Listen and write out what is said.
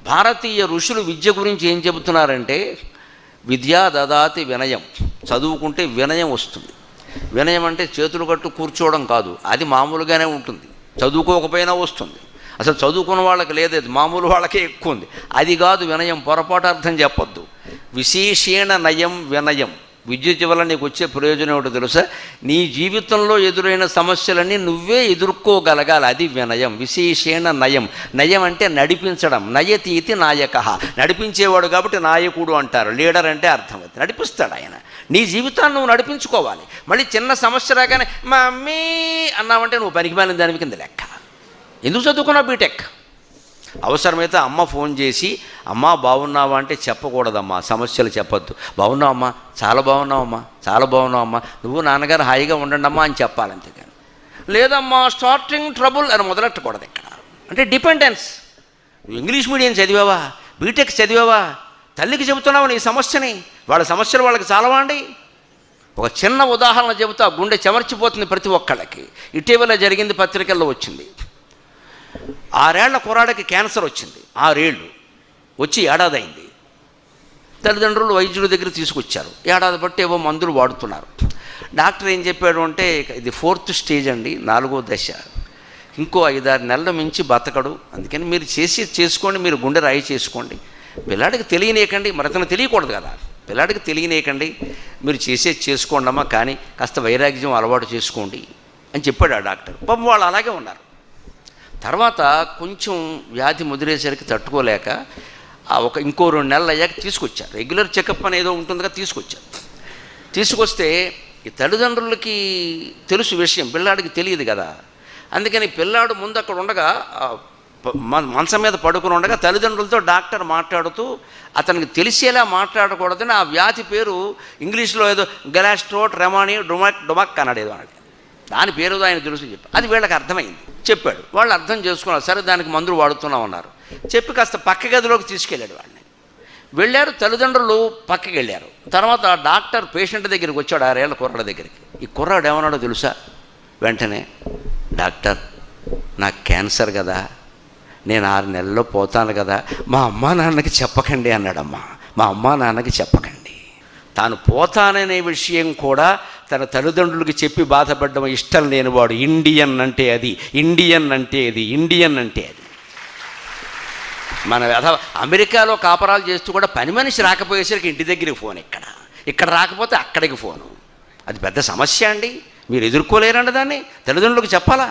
భారతీయ ఋషులు విద్య గురించి ఏం చెబుతున్నారంటే, విద్యా దదాతి వినయం. చదువుకుంటే వినయం వస్తుంది. వినయం అంటే చేతులు కట్టు కూర్చోవడం కాదు, అది మామూలుగానే ఉంటుంది, చదువుకోకపోయినా వస్తుంది. అసలు చదువుకున్న వాళ్ళకి లేదు, మామూలు వాళ్ళకే ఎక్కువ ఉంది. అది కాదు వినయం, పొరపాటు అర్థం చెప్పొద్దు. విశేషేణ నయం వినయం. విద్య వల్ల నీకు వచ్చే ప్రయోజనం ఏమిటో తెలుసా? నీ జీవితంలో ఎదురైన సమస్యలన్నీ నువ్వే ఎదుర్కోగలగాలి, అది వినయం. విశేషేణ నయం. నయం అంటే నడిపించడం. నయతీతి నాయక, నడిపించేవాడు కాబట్టి నాయకుడు అంటారు. లీడర్ అంటే అర్థమవుతుంది, నడిపిస్తాడు ఆయన. నీ జీవితాన్ని నువ్వు నడిపించుకోవాలి. మళ్ళీ చిన్న సమస్య రాగానే మమ్మీ అన్నావంటే నువ్వు పనికిమాలిన దాని కింద లెక్క. ఎందుకు చదువుకున్నావు బీటెక్? అవసరమైతే అమ్మ ఫోన్ చేసి అమ్మ బాగున్నావా అంటే చెప్పకూడదమ్మా, సమస్యలు చెప్పొద్దు. బాగున్నావమ్మా, చాలా బాగున్నావమ్మా, చాలా బాగున్నావమ్మా, నువ్వు నాన్నగారు హాయిగా ఉండండి అమ్మా అని చెప్పాలి, అంతేగాని లేదమ్మా స్టార్టింగ్ ట్రబుల్ అని మొదలెట్టకూడదు ఇక్కడ. అంటే డిపెండెన్స్. నువ్వు ఇంగ్లీష్ మీడియం చదివావా, బీటెక్ చదివావా, తల్లికి చెబుతున్నావు నీ సమస్యని, వాళ్ళ సమస్యలు వాళ్ళకి చాలవాండి. ఒక చిన్న ఉదాహరణ చెబుతా, గుండె చెమర్చిపోతుంది ప్రతి ఒక్కళ్ళకి. ఇటీవల జరిగింది, పత్రికల్లో వచ్చింది. 6 ఏళ్ల కుర్రాడికి క్యాన్సర్ వచ్చింది. 6 ఏళ్ళు వచ్చి ఏడాది అయింది. తల్లిదండ్రులు వైద్యుల దగ్గర తీసుకొచ్చారు. ఏడాది బట్టి ఏవో మందులు వాడుతున్నారు. డాక్టర్ ఏం చెప్పాడు అంటే, ఇది 4th స్టేజ్ అండి, 4వ దశ, ఇంకో 5-6 నెలల మించి బతకడు, అందుకని మీరు చేసుకోండి, మీరు గుండె రాయి చేసుకోండి, పిల్లాడికి తెలియనీయకండి, మరి అతను తెలియకూడదు కదా, పిల్లాడికి తెలియనీయకండి, మీరు చేసుకోండి అమ్మా, కానీ కాస్త వైరాగ్యం అలవాటు చేసుకోండి అని చెప్పాడు ఆ డాక్టర్. పాపం వాళ్ళు అలాగే ఉన్నారు. తర్వాత కొంచెం వ్యాధి ముదిరేసరికి తట్టుకోలేక ఇంకో 2 నెలలు అయ్యాక తీసుకొచ్చారు. రెగ్యులర్ చెకప్ అనేదో ఉంటుందిగా తీసుకొచ్చారు. తీసుకొస్తే ఈ తల్లిదండ్రులకి తెలుసు విషయం, పిల్లాడికి తెలియదు కదా. అందుకని పిల్లాడు ముందు అక్కడ ఉండగా, మంచం మీద పడుకుని ఉండగా తల్లిదండ్రులతో డాక్టర్ మాట్లాడుతూ అతనికి తెలిసేలా మాట్లాడకూడదని ఆ వ్యాధి పేరు ఇంగ్లీష్లో ఏదో గెలాస్ట్రోట్ రెమానీ డొమక్ అన్నాడు, ఏదో అన్నాడు. దాని పేరు ఆయన తెలుసు చెప్పి, అది వీళ్ళకి అర్థమైంది, చెప్పాడు. వాళ్ళు అర్థం చేసుకున్నారు. సరే దానికి మందులు వాడుతున్నాం అన్నారు. చెప్పి కాస్త పక్క గదిలోకి తీసుకెళ్ళాడు వాళ్ళని. వెళ్ళారు, తల్లిదండ్రులు పక్కకి వెళ్ళారు. తర్వాత డాక్టర్ పేషెంట్ దగ్గరికి వచ్చాడు, 6 ఏళ్ల కుర్రాడి దగ్గరికి. ఈ కుర్రాడు ఏమన్నాడో తెలుసా? వెంటనే, డాక్టర్ నాకు క్యాన్సర్ కదా, నేను 6 నెలల్లో పోతాను కదా, మా అమ్మా నాన్నకి చెప్పకండి అన్నాడమ్మా. మా అమ్మా నాన్నకి చెప్పకండి. తాను పోతాననే విషయం కూడా తన తల్లిదండ్రులకి చెప్పి బాధపడడం ఇష్టం లేనివాడు. ఇండియన్ అంటే అది, ఇండియన్ అంటే అది, ఇండియన్ అంటే అది. మన అమెరికాలో కాపరాలు చేస్తూ కూడా పని మనిషి రాకపోయేసరికి ఇంటి దగ్గరికి ఫోన్, ఇక్కడ రాకపోతే అక్కడికి ఫోను. అది పెద్ద సమస్య అండి, మీరు ఎదుర్కోలేరండి దాన్ని, తల్లిదండ్రులకు చెప్పాలా?